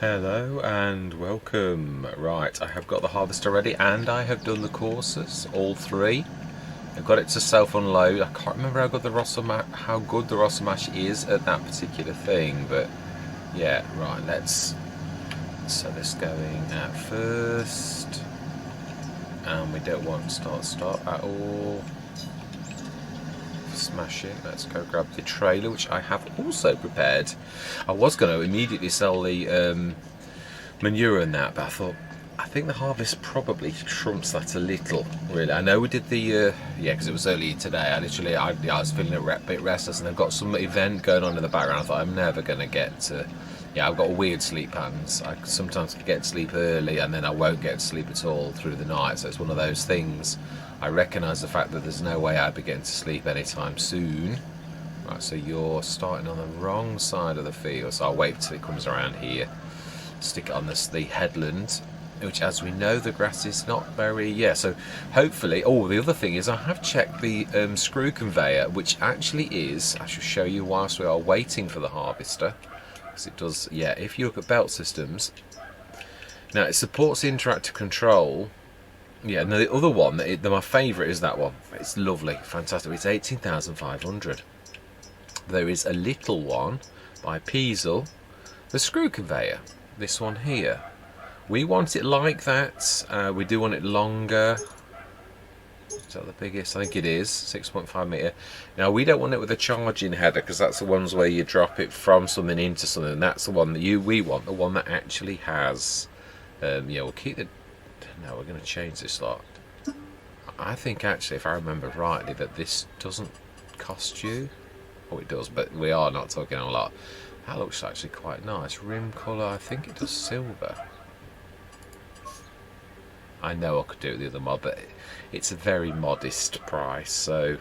Hello and welcome. Right, I have got the harvester ready and I have done the courses, all three. I've got it to self-unload. I can't remember how good the Rossomash is at that particular thing, but yeah, right, so this going at first. And we don't want start at all. Smash it. Let's go grab the trailer, which I have also prepared. I was going to immediately sell the manure and that, but I think the harvest probably trumps that a little, really. I know we did the yeah, because it was early today. I was feeling a bit restless, and I've got some event going on in the background. I thought I'm never going to get to. Yeah, I've got weird sleep patterns. I sometimes get to sleep early and then I won't get to sleep at all through the night. So it's one of those things. I recognise the fact that there's no way I'd be getting to sleep anytime soon. Right, so you're starting on the wrong side of the field. So I'll wait till it comes around here. Stick it on the headland, which, as we know, the grass is not very. Yeah, so hopefully. Oh, the other thing is I have checked the screw conveyor, which actually is. I shall show you whilst we are waiting for the harvester. It does, yeah, if you look at belt systems, now it supports interactive control. Yeah, and the other one, my favourite is that one. It's lovely, fantastic. It's 18,500. There is a little one by Peasel, the screw conveyor. This one here. We want it like that. We do want it longer. Is that the biggest? I think it is 6.5 metre. Now we don't want it with a charging header because that's the ones where you drop it from something into something. That's the one that we want, the one that actually has. Yeah, we'll keep it. No, we're going to change this lot. I think actually, if I remember rightly, that this doesn't cost you. Oh, it does, but we are not talking a lot. That looks actually quite nice. Rim colour. I think it does silver. I know I could do it with the other mod, but it's a very modest price. So,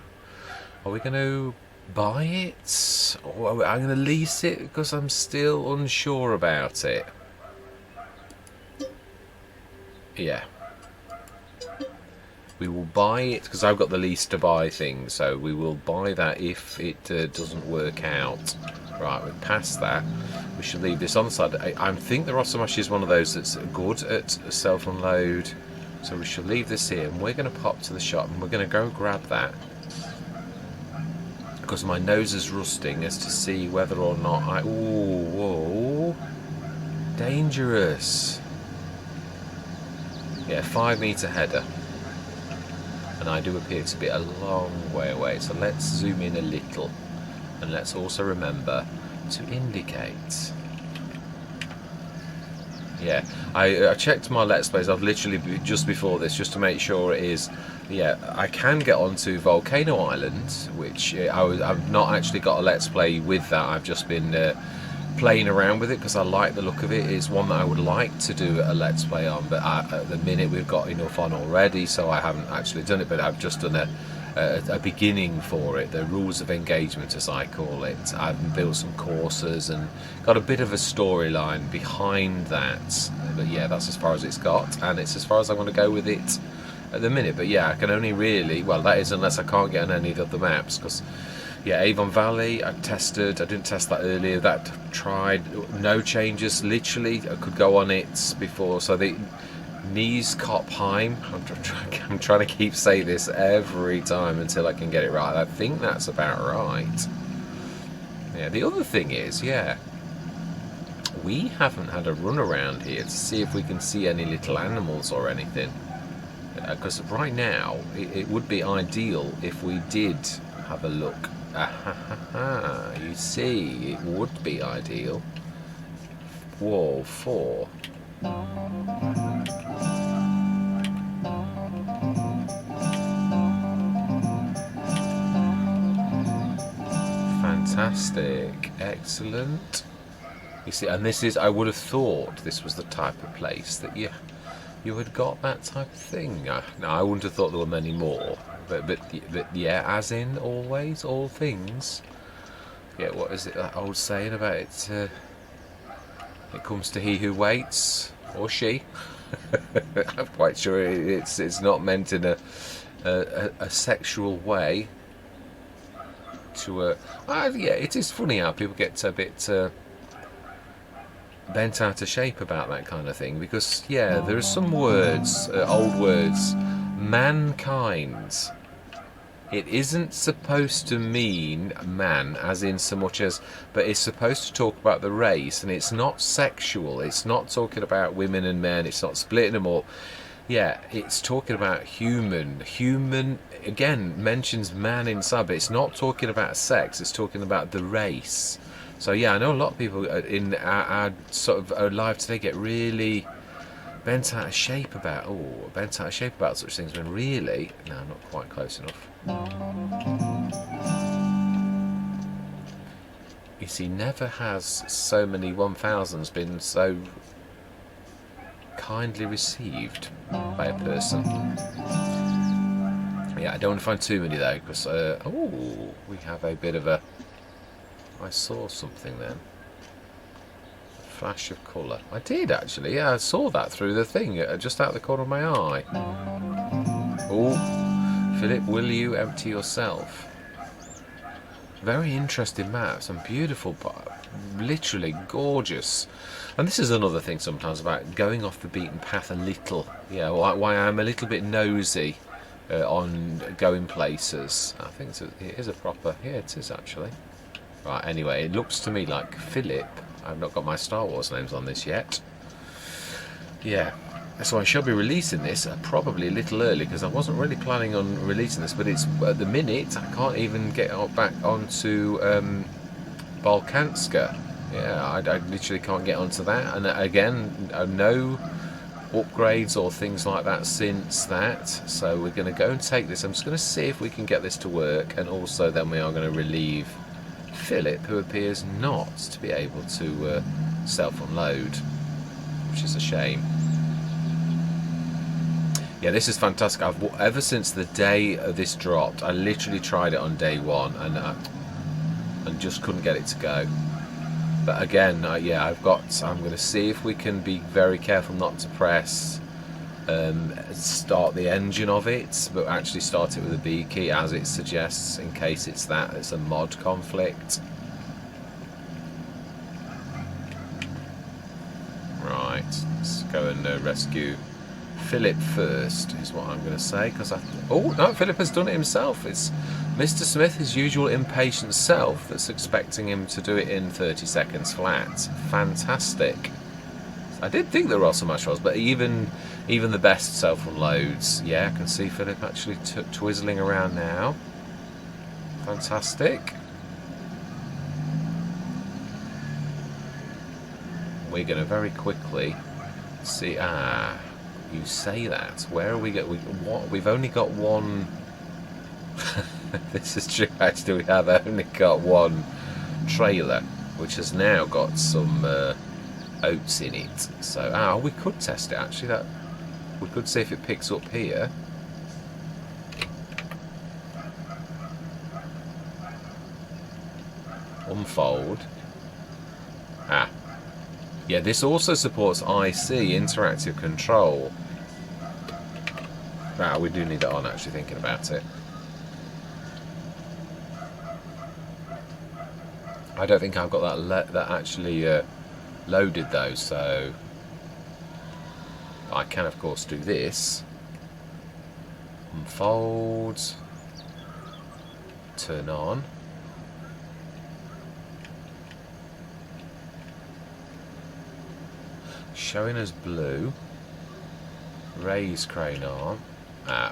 are we going to buy it, or I'm going to lease it because I'm still unsure about it? Yeah, we will buy it because I've got the lease to buy thing. So we will buy that if it doesn't work out. Right, we're past that. We should leave this on the side. I think the Rossomash is one of those that's good at self-unload. So we should leave this here, and we're going to pop to the shop, and we're going to go grab that. Because my nose is rusting as to see whether or not I... Ooh, whoa. Dangerous. Yeah, 5 metre header. And I do appear to be a long way away. So let's zoom in a little. And let's also remember to indicate. Yeah, I checked my Let's Plays. I've literally just before this just to make sure it is. Yeah, I can get onto Volcano Island, which I've not actually got a Let's Play with that. I've just been playing around with it because I like the look of it. It's one that I would like to do a Let's Play on, but at the minute we've got enough on already, so I haven't actually done it. But I've just done a beginning for it, the rules of engagement as I call it. I've built some courses and got a bit of a storyline behind that, but yeah, that's as far as it's got, and it's as far as I want to go with it at the minute. But yeah, I can only really, well, that is unless I can't get on any of the other maps, because yeah, Avon Valley I didn't test that earlier, that tried no changes, literally I could go on it before. So the Knieskoppsheim, I'm trying to keep saying this every time until I can get it right. I think that's about right. Yeah, the other thing is, yeah, we haven't had a run around here to see if we can see any little animals or anything. Because right now, it would be ideal if we did have a look. You see, it would be ideal. Wall 4. Fantastic, excellent. You see, and this is, I would have thought this was the type of place that you had got that type of thing. Now, I wouldn't have thought there were many more, but yeah, as in always, all things. Yeah, what is it, that old saying about it? It comes to he who waits, or she. I'm quite sure it's not meant in a sexual way. Yeah, it is funny how people get a bit bent out of shape about that kind of thing, because yeah, there are some words, old words, mankind. It isn't supposed to mean man, as in so much as, but it's supposed to talk about the race, and it's not sexual. It's not talking about women and men. It's not splitting them up. Yeah, it's talking about human. Human, again, mentions man inside, but it's not talking about sex. It's talking about the race. So yeah, I know a lot of people in our sort of our life today get really bent out of shape about such things, when really, no, not quite close enough. You see, never has so many 1000s been so kindly received by a person. Yeah, I don't want to find too many though, because we have a bit of a. I saw something then. Flash of colour. I did actually. Yeah, I saw that through the thing, just out the corner of my eye. Oh, Philip, will you empty yourself? Very interesting maps and beautiful, literally gorgeous. And this is another thing sometimes about going off the beaten path a little. Yeah, why I'm a little bit nosy on going places. I think it is a proper. Yeah, it is actually. Right. Anyway, it looks to me like Philip. I've not got my Star Wars names on this yet. Yeah. So I shall be releasing this probably a little early, because I wasn't really planning on releasing this, but it's at the minute I can't even get back onto Balkanska. Yeah, I literally can't get onto that, and again, no upgrades or things like that since that. So we're going to go and take this. I'm just going to see if we can get this to work, and also then we are going to relieve Philip, who appears not to be able to self-unload, which is a shame. Yeah, this is fantastic. Ever since the day this dropped, I literally tried it on day one and just couldn't get it to go. But again, yeah, I'm going to see if we can be very careful not to press start the engine of it, but actually start it with a B key, as it suggests, in case it's a mod conflict. Right, let's go and rescue Philip first, is what I'm going to say, because oh no, Philip has done it himself. It's Mr. Smith, his usual impatient self, that's expecting him to do it in 30 seconds flat. Fantastic. I did think there were also marshmallows, but even the best self-unloads. Yeah, I can see Philip actually twizzling around now. Fantastic. We're going to very quickly see. You say that. Where are we going? What? We've only got one. This is true. Actually, we have only got one trailer, which has now got some oats in it. So, we could test it actually. We could see if it picks up here. Unfold. Yeah, this also supports IC, interactive control. We do need that on, actually, thinking about it. I don't think I've got that actually loaded though, so I can of course do this. Unfold. Turn on. Showing us blue. Raise crane arm.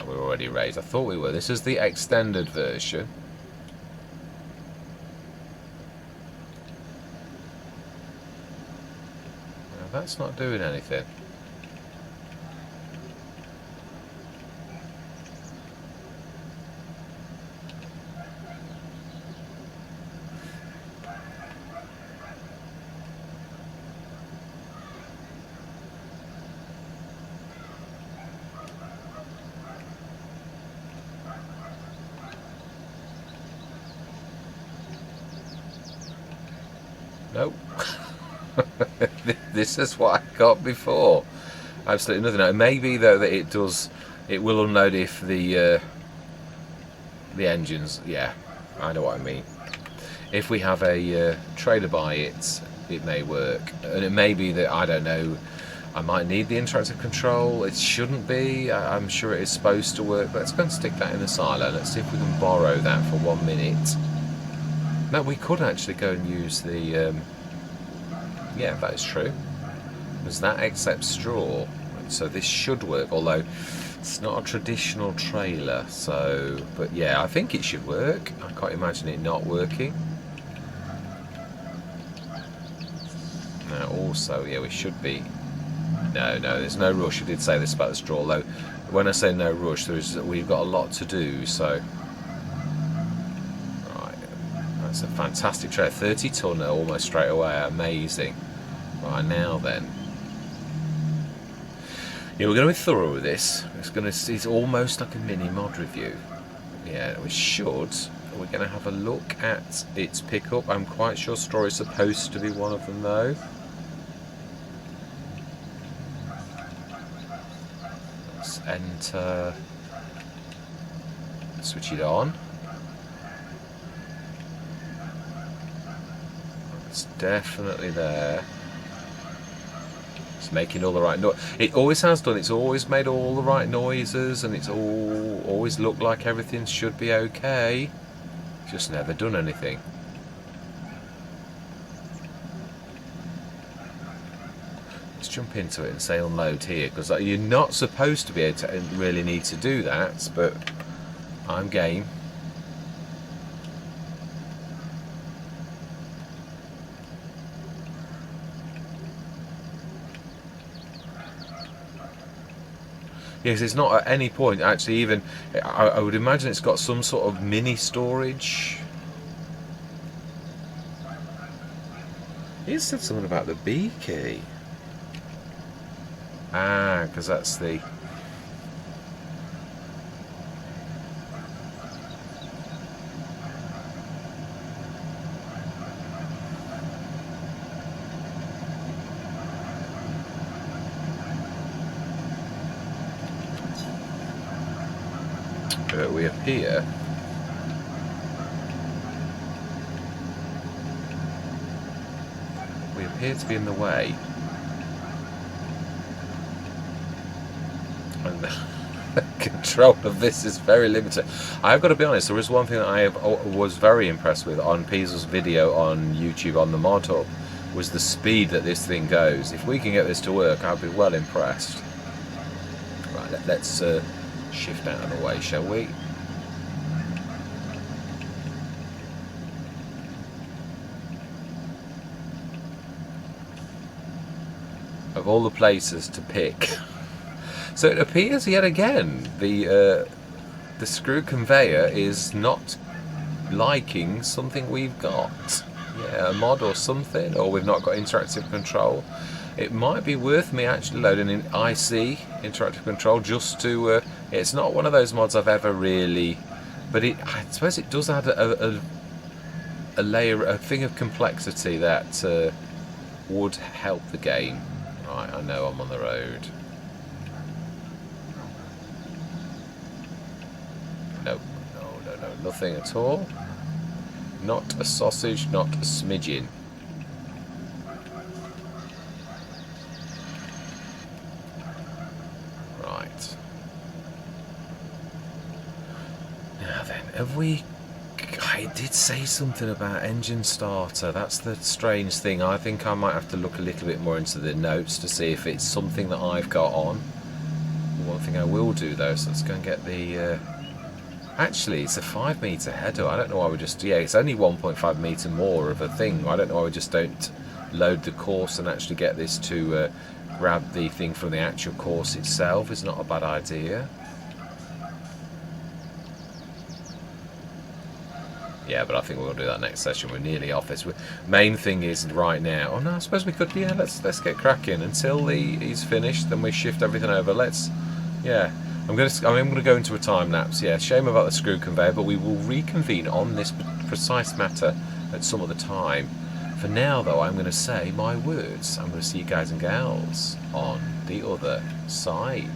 We're already raised. I thought we were. This is the extended version. Now, that's not doing anything. Nope. This is what I got before. Absolutely nothing. It may be though that it will unload if the engines. Yeah, I know what I mean. If we have a trailer by it, it may work. And it may be that, I don't know, I might need the interactive control. It shouldn't be. I'm sure it is supposed to work. But let's go and stick that in the silo. Let's see if we can borrow that for 1 minute. No, we could actually go and use the... yeah, that is true. Because that accepts straw. So this should work, although it's not a traditional trailer. So, but yeah, I think it should work. I can't imagine it not working. Now also, yeah, we should be... No, there's no rush. I did say this about the straw, though. When I say no rush, we've got a lot to do, so... Right, that's a fantastic trailer. 30 tonner almost straight away, amazing. Right, now then. Yeah, we're going to be thorough with this. It's almost like a mini mod review. Yeah, we should. We're going to have a look at its pickup. I'm quite sure straw is supposed to be one of them, though. Let's enter. Switch it on. It's definitely there. It's making all the right noise. It always has done. It's always made all the right noises, and it's always looked like everything should be okay. Just never done anything. Let's jump into it and say unload here, because you're not supposed to be able to really need to do that, but I'm game. Yes, it's not at any point actually even... I would imagine it's got some sort of mini storage. He said something about the B key. Ah, because that's the... we appear to be in the way, and the control of this is very limited. I've got to be honest, there is one thing that I was very impressed with on Piesel's video on YouTube on the mod hub, was the speed that this thing goes. If we can get this to work, I'll be well impressed. Right, let's shift out of the way, shall we? Of all the places to pick. So it appears yet again the screw conveyor is not liking something we've got. Yeah, a mod or something, or we've not got interactive control. It might be worth me actually loading in IC, interactive control, just to... it's not one of those mods I've ever really... But I suppose it does add a layer, a thing of complexity that would help the game. Right, I know I'm on the road. No, nothing at all. Not a sausage, not a smidgen. Right. Now then, have we... I did say something about engine starter. That's the strange thing. I think I might have to look a little bit more into the notes to see if it's something that I've got on. One thing I will do though, so let's go and get the... Actually, it's a 5 metre header. I don't know why we just... Yeah, it's only 1.5 metre more of a thing. I don't know why we just don't load the course and actually get this to grab the thing from the actual course itself. It's not a bad idea. Yeah, but I think we'll do that next session. We're nearly off this. Main thing is right now... Oh no, I suppose we could... Yeah, let's get cracking. Until he's finished, then we shift everything over. Let's... Yeah. I'm gonna go into a time lapse. Yeah, shame about the screw conveyor, but we will reconvene on this precise matter at some other time. For now, though, I'm going to say my words. I'm going to see you guys and gals on the other side.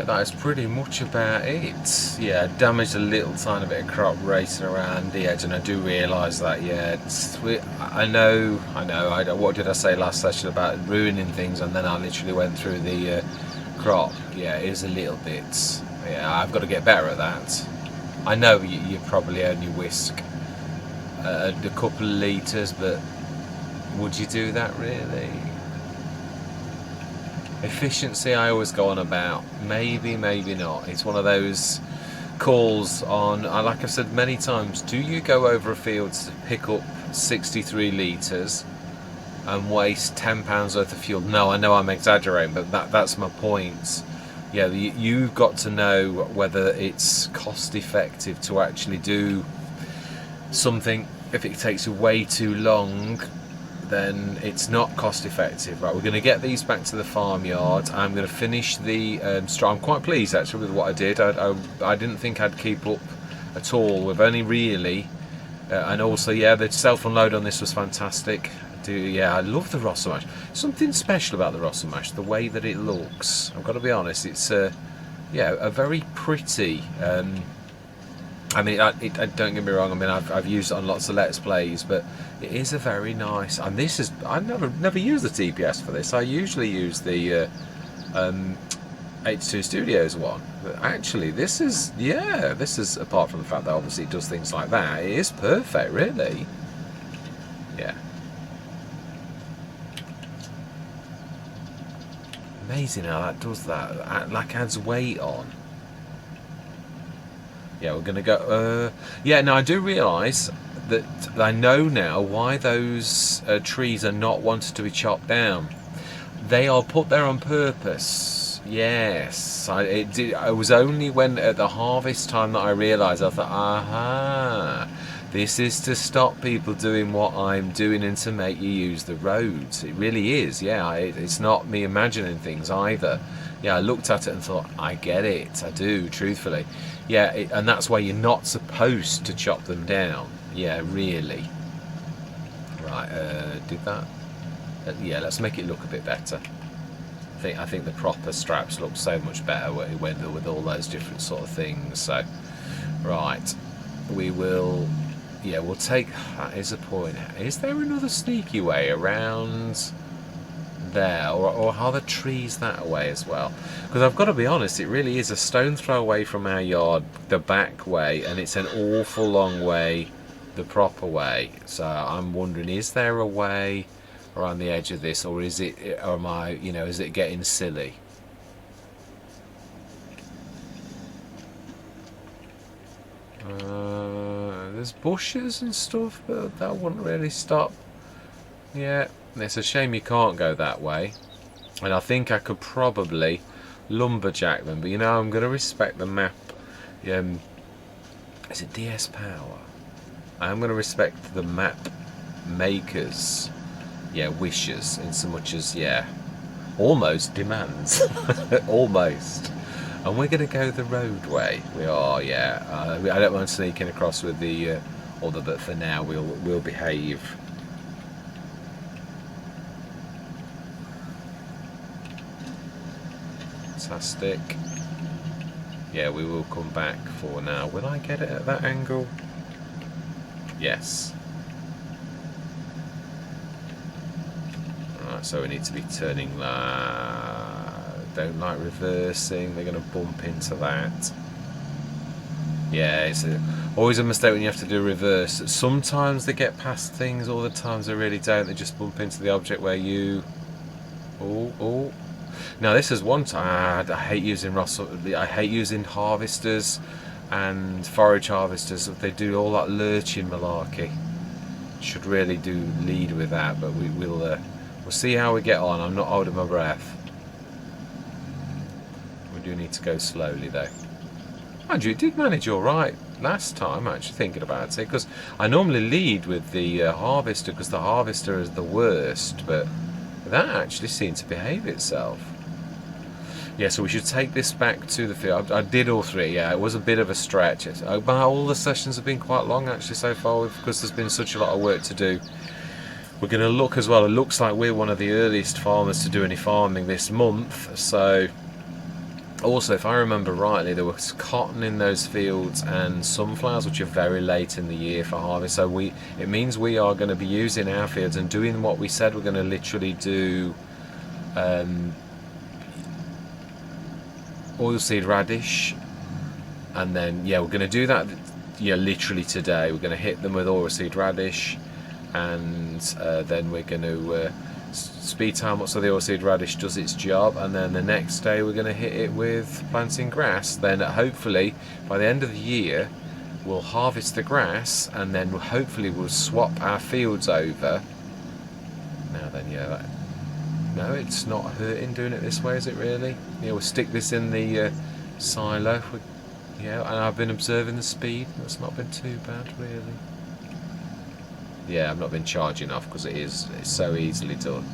that is pretty much about it. Yeah, damaged a little tiny bit of crop racing around the edge, and I do realise that. Yeah, I know. What did I say last session about ruining things, and then I literally went through the crop. Yeah, it is a little bit. Yeah, I've got to get better at that. I know you probably only whisk a couple of litres, but would you do that really? Efficiency I always go on about. Maybe, maybe not. It's one of those calls on, like I've said many times, do you go over a field to pick up 63 litres and waste £10 worth of fuel? No, I know I'm exaggerating, but that's my point. Yeah, you've got to know whether it's cost effective to actually do something. If it takes you way too long, then it's not cost effective. Right, we're going to get these back to the farmyard. I'm going to finish the I'm quite pleased actually with what I did. I didn't think I'd keep up at all. We've only really and also, yeah, the self-unload on this was fantastic. I love the Rosso Mash. Something special about the Rosso Mash, the way that it looks. I've got to be honest, it's a very pretty. I mean, don't get me wrong. I mean, I've used it on lots of Let's Plays, but it is a very nice. And this is, I've never used the TPS for this. I usually use the H2 Studios one. But actually, this is apart from the fact that obviously it does things like that, it is perfect, really. Yeah. Amazing how that does that. Like adds weight on. Yeah, we're gonna go. No, I do realise that I know now why those trees are not wanted to be chopped down. They are put there on purpose. Yes, it was only when at the harvest time that I realised. I thought, aha, this is to stop people doing what I'm doing and to make you use the roads. It really is. Yeah, it's not me imagining things either. Yeah, I looked at it and thought, I get it. I do, truthfully. Yeah, and that's why you're not supposed to chop them down. Yeah, really. Right, did that? Yeah, let's make it look a bit better. I think the proper straps look so much better with all those different sort of things. So, right, we will. Yeah, we'll take. That is a point. Is there another sneaky way around there, or are the trees that way as well? Because I've got to be honest, it really is a stone throw away from our yard, the back way, and it's an awful long way the proper way. So I'm wondering, is there a way around the edge of this, or is it, or am I, is it getting silly? There's bushes and stuff, but that wouldn't really stop. Yeah, it's a shame you can't go that way. And I think I could probably lumberjack them, but I'm going to respect the map. Is it DS Power? I'm going to respect the map makers, wishes, in so much as, almost demands. Almost. And we're going to go the roadway. We are, I don't mind sneaking across with the, but for now we'll behave. Fantastic. Yeah, we will come back for now. Will I get it at that angle? Yes. Alright, so we need to be turning don't like reversing, they're going to bump into that. Yeah, it's always a mistake when you have to do reverse. Sometimes they get past things, all the times they really don't. They just bump into the object where you... Oh. Now this is one time, I hate using harvesters and forage harvesters. They do all that lurching malarkey. Should really do lead with that, but we'll see how we get on. I'm not holding my breath. We do need to go slowly though. Mind you, it did manage all right last time, actually thinking about it, because I normally lead with the harvester, because the harvester is the worst, but that actually seemed to behave itself. Yeah, so we should take this back to the field. I did all three, yeah, it was a bit of a stretch. All the sessions have been quite long actually so far, because there's been such a lot of work to do. We're going to look as well, it looks like we're one of the earliest farmers to do any farming this month, so Also, if I remember rightly, there was cotton in those fields and sunflowers, which are very late in the year for harvest. So it means we are going to be using our fields and doing what we said we're going to literally do. Oilseed radish, and then we're going to do that. Literally today we're going to hit them with oilseed radish, and then we're going to speed time up so the oilseed radish does its job, and then the next day we're going to hit it with planting grass. Then hopefully by the end of the year we'll harvest the grass, and then hopefully we'll swap our fields over. Now then, no, it's not hurting doing it this way, is it really? We'll stick this in the silo. And I've been observing the speed. That's not been too bad, really. Yeah, I've not been charging off because it's so easily done.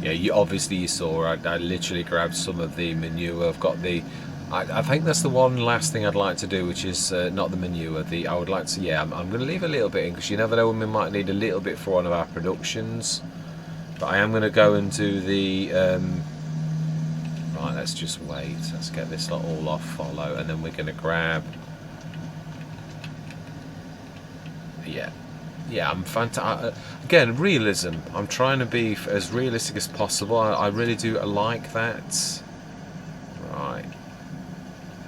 Yeah, you saw I literally grabbed some of the manure. I've got I think that's the one last thing I'd like to do, which is not the manure. I would like to, I'm going to leave a little bit in, because you never know when we might need a little bit for one of our productions. But I am going to go and do the right. Let's just wait. Let's get this lot all off follow, and then we're going to grab. I'm fantastic. Again, realism. I'm trying to be as realistic as possible. I really do like that. Right.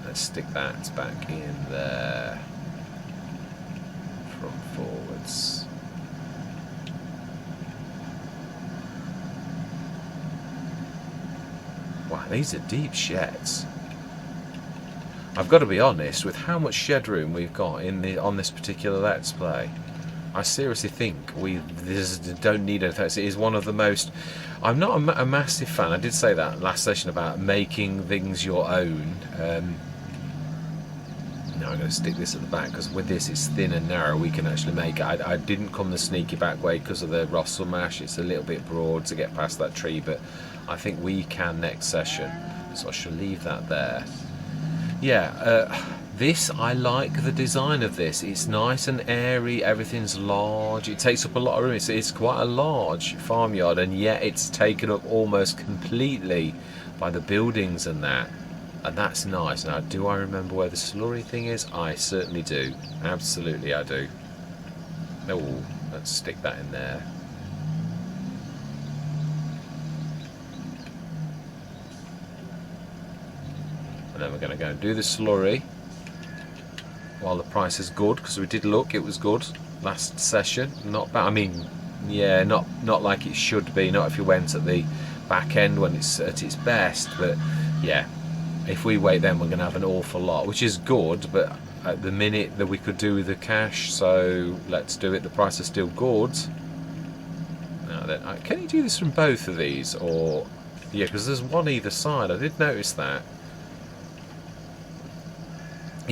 Let's stick that back in there. From forwards. Wow, these are deep sheds. I've got to be honest, with how much shed room we've got on this particular Let's Play, I seriously think we don't need anything. It is one of the most. I'm not a massive fan. I did say that last session about making things your own. Now I'm going to stick this at the back, because with this it's thin and narrow. We can actually make it. I didn't come the sneaky back way because of the Russell mash. It's a little bit broad to get past that tree, but I think we can next session. So I shall leave that there. This, I like the design of this. It's nice and airy, everything's large, it takes up a lot of room. It's quite a large farmyard, and yet it's taken up almost completely by the buildings and that's nice. Now, do I remember where the slurry thing is? I certainly do. Absolutely I do. Oh, let's stick that in there. And then we're going to go and do the slurry while the price is good, because we did look, it was good last session. Not bad. I mean, not like it should be. Not if you went at the back end when it's at its best. But if we wait, then we're going to have an awful lot, which is good. But at the minute that we could do with the cash, so let's do it. The price is still good. Now then, can you do this from both of these, or because there's one either side. I did notice that.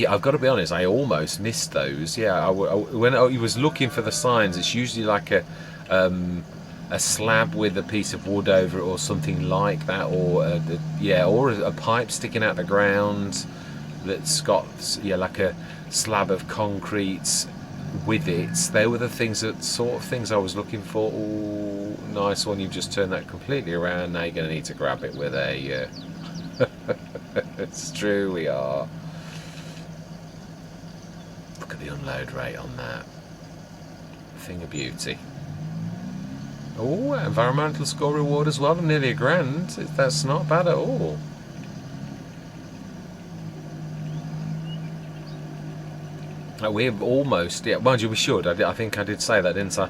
I've got to be honest, I almost missed those. When I was looking for the signs, it's usually like a slab with a piece of wood over it, or something like that, or a pipe sticking out the ground that's got like a slab of concrete with it. They were the sort of things I was looking for. Oh, nice one! You've just turned that completely around. Now you're going to need to grab it with a. It's true, we are. Look at the unload rate on that. Thing of beauty. Oh, environmental score reward as well, nearly £1,000. That's not bad at all. We've almost, mind you, we should. I think I did say that, didn't I?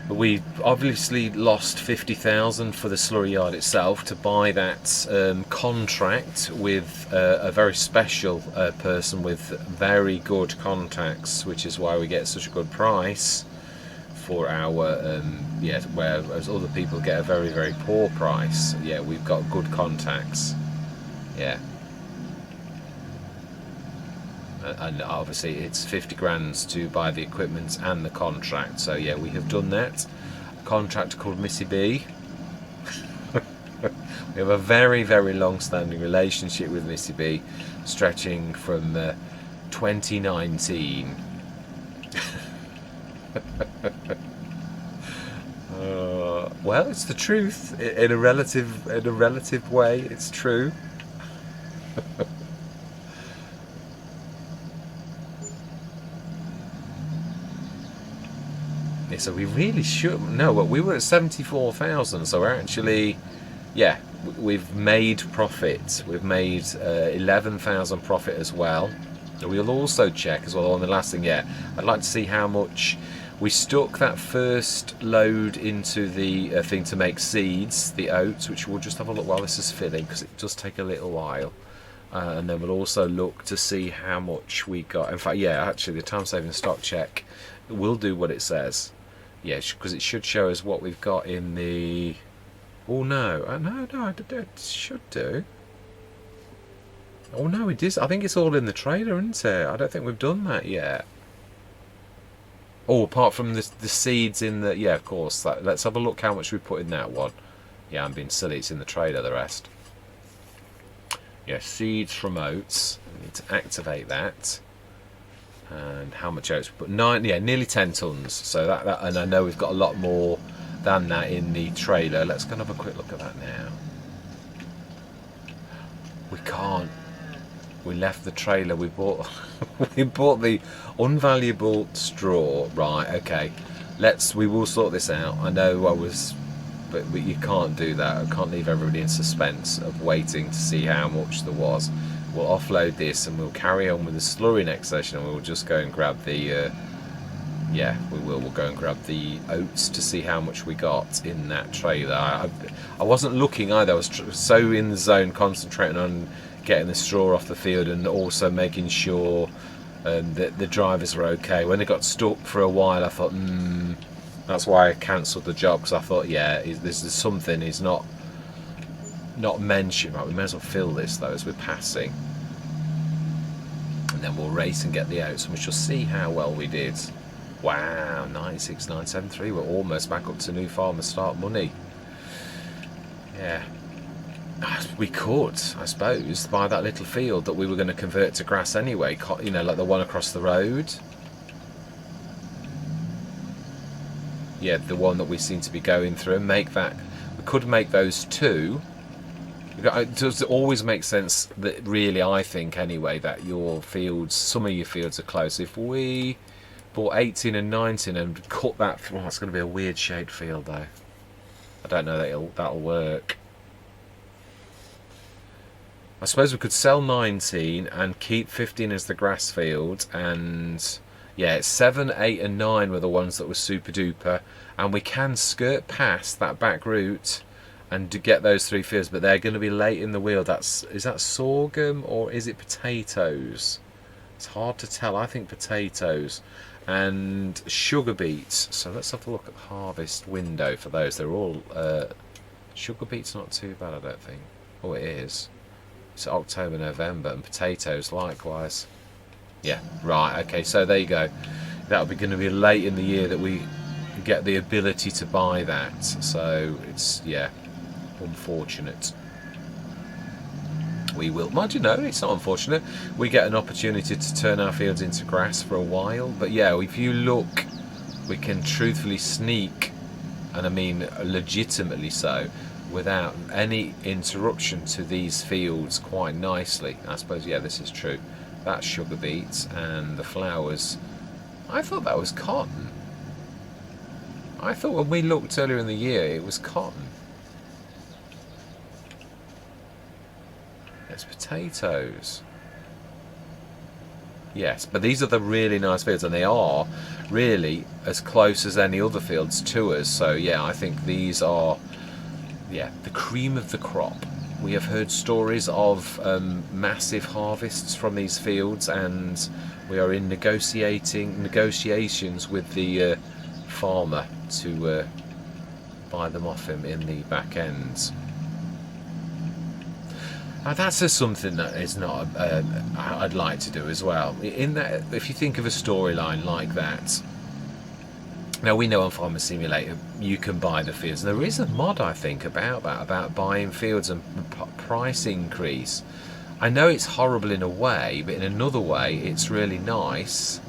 We obviously lost 50,000 for the slurry yard itself to buy that contract with a very special person with very good contacts, which is why we get such a good price for our whereas other people get a very, very poor price. We've got good contacts. And obviously it's 50 grand to buy the equipment and the contract, so we have done that. A contractor called Missy B. We have a very, very long-standing relationship with Missy B, stretching from 2019. Well, it's the truth in a relative way. It's true. Yeah, so we really should no. But we were at 74,000, so we're actually, yeah, we've made profit. We've made 11,000 profit as well. We'll also check as well on the last thing. Yeah, I'd like to see how much we stuck that first load into the thing to make seeds, the oats, which we'll just have a look while this is filling because it does take a little while. And then we'll also look to see how much we got. In fact, yeah, actually the time saving stock check will do what it says. Yeah, because it should show us what we've got in the... Oh no, it should do. Oh no, it is. I think it's all in the trailer, isn't it? I don't think we've done that yet. Oh, apart from the seeds in the... Yeah, of course. Let's have a look how much we put in that one. Yeah, I'm being silly. It's in the trailer, the rest. Yeah, seeds from oats. I need to activate that. And how much oats we put? Nearly 10 tons. So that, and I know we've got a lot more than that in the trailer. Let's go and have a quick look at that now. We can't. We left the trailer. We bought we bought the unvaluable straw. Right, okay. We will sort this out. I know but you can't do that. I can't leave everybody in suspense of waiting to see how much there was. We'll offload this and we'll carry on with the slurry next session, and we'll just go and grab the yeah, we'll go and grab the oats to see how much we got in that trailer. I wasn't looking either. I was so in the zone, concentrating on getting the straw off the field and also making sure that the drivers were okay. When they got stuck for a while, I thought, that's why I cancelled the job, because I thought, yeah, there's something he's not mentioned. Right, we may as well fill this though as we're passing, and then we'll race and get the oats, and we shall see how well we did. Wow, 96,973. We're almost back up to new farmer start money. Yeah. We could, I suppose, buy that little field that we were going to convert to grass anyway, you know, like the one across the road. Yeah, the one that we seem to be going through, and make that. We could make those two. It does always make sense that, really, I think anyway, that your fields, some of your fields are close. If we bought 18 and 19 and cut that through, it's going to be a weird shaped field though. I don't know that that'll work. I suppose we could sell 19 and keep 15 as the grass field, and yeah, 7, 8 and 9 were the ones that were super duper, and we can skirt past that back route and to get those 3 fields, but they're going to be late in the wheel. Is that sorghum or is it potatoes? It's hard to tell. I think potatoes. And sugar beets. So let's have a look at the harvest window for those. They're all sugar beets, not too bad, I don't think. Oh, it is. It's October, November, and potatoes likewise. Yeah, right, okay, so there you go. That'll be going to be late in the year that we get the ability to buy that. So it's, yeah, unfortunate. We will, mind you know, it's not unfortunate. We get an opportunity to turn our fields into grass for a while. But yeah, if you look, we can truthfully sneak, and I mean legitimately so, without any interruption to these fields quite nicely. I suppose, yeah, this is true. That's sugar beets, and the flowers, I thought that was cotton. I thought when we looked earlier in the year it was cotton. It's potatoes. Yes, but these are the really nice fields, and they are really as close as any other fields to us. So yeah, I think these are, yeah, the cream of the crop. We have heard stories of massive harvests from these fields, and we are in negotiations with the farmer to buy them off him in the back ends. That's just something that is not I'd like to do as well. In that, if you think of a storyline like that, now we know on Farmer Simulator you can buy the fields. There is a mod, I think, about that, about buying fields and price increase. I know it's horrible in a way, but in another way it's really nice.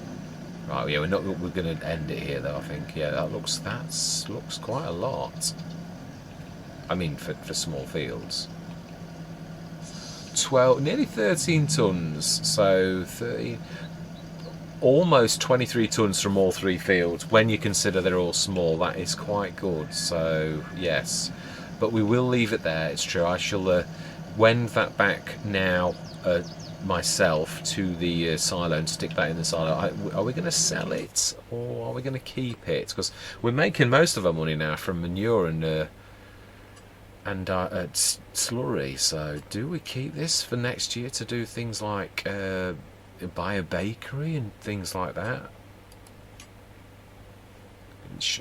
Right, yeah, we're going to end it here though, I think. Yeah, that looks quite a lot. I mean, for small fields. 12, nearly 13 tons, so 30, almost 23 tons from all three fields. When you consider they're all small, that is quite good. So yes, but we will leave it there. It's true. I shall wend that back now myself to the silo and stick that in the silo. Are we going to sell it or are we going to keep it? Because we're making most of our money now from manure and slurry. So do we keep this for next year to do things like buy a bakery and things like that?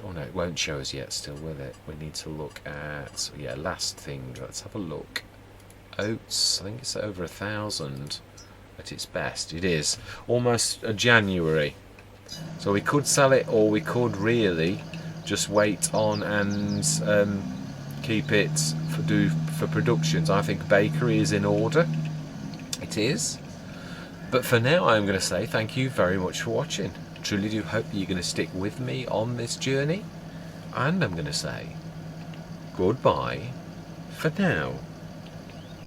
Oh no, it won't show us yet still, will it? We need to look at, yeah, last thing. Let's have a look. Oats, I think it's over 1,000 at its best. It is almost a January, so we could sell it, or we could really just wait on and keep it for productions. I think bakery is in order. It is. But for now, I'm going to say thank you very much for watching. Truly do hope you're going to stick with me on this journey, and I'm going to say goodbye for now.